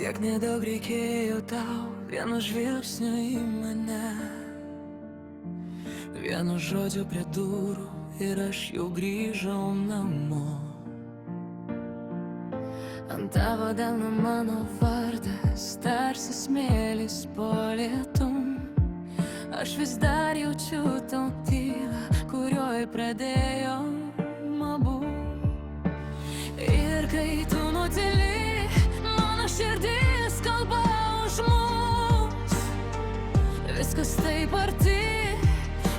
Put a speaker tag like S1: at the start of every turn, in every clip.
S1: Tiek nedaug reikėjo tau, vieno žvilgsnio į mane, vieno žodžio prie durų ir aš jau grįžau namo. Ant tavo delno mano vardas, tarsi smėlis po lietum. Aš vis dar jaučiu tau tylą, kurioj pradėjom abu. Ir kai tu nutyli, mano širdis kalba už mus. Viskas taip arti,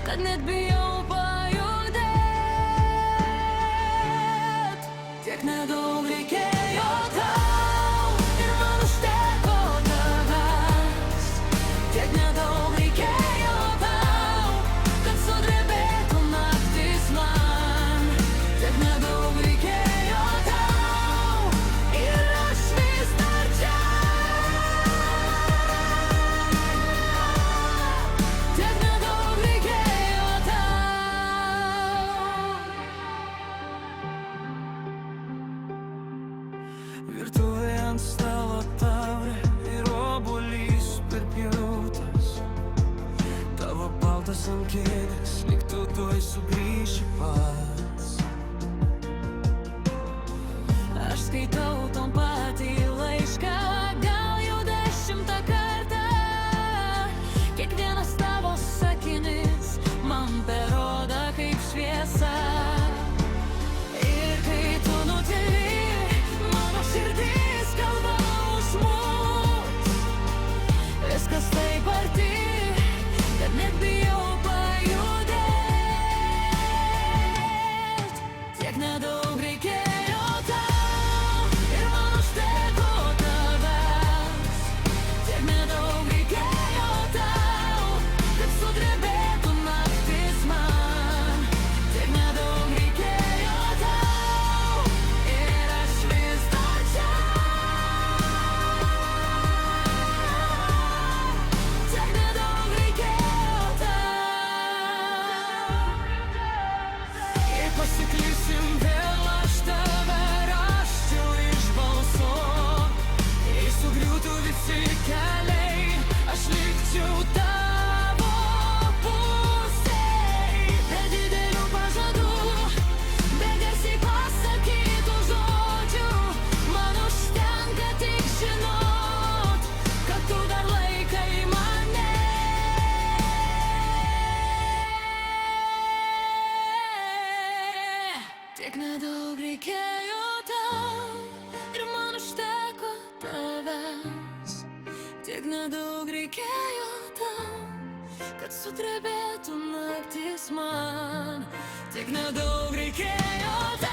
S1: kad net bijau pajudėt. Tiek nedaug reikėjo tau ir man užteko tavęs. Tiek nedaug reikėjo tau, kad sudrebėtų naktis man. Tiek nedaug reikėjo tau ir aš vis dar čia. Tiek nedaug reikėjo tau. Virtuvėje ant stalo taurė ir obuolys per pjūtas. Tavo baltas ant kėdės, lyg tu tuoj sugrįši pats. Aš skaitau tom patį laišką, gal jau 10 kartą. Kiekvienas tavo sakinys man per odą kaip šviesa. Ir kai tu nutyli, mano širdis kalba už mus. Viskas taip arti, kad net bijau pajudėt. Tiek nedaug reikėjo tau ir man užteko tavęs. Tiek nedaug reikėjo tau, kad sudrebėtų naktis man. Tiek nedaug reikėjo tau ir aš vis dar čia. Tiek nedaug reikėjo tau. Jei pasiklysim vėl, aš tave rasčiau iš balso. Jei sugriūtų visi keliai, aš likčiau tavo pusėj. Be didelių pažadų, be garsiai pasakytų žodžių, man užtenka tik žinot, kad tu dar laikai mane. Tiek nedaug reikėjo tau ir man užteko tavęs. Tiek nedaug reikėjo tau, kad sudrebėtų naktis man. Tiek nedaug reikėjo tau.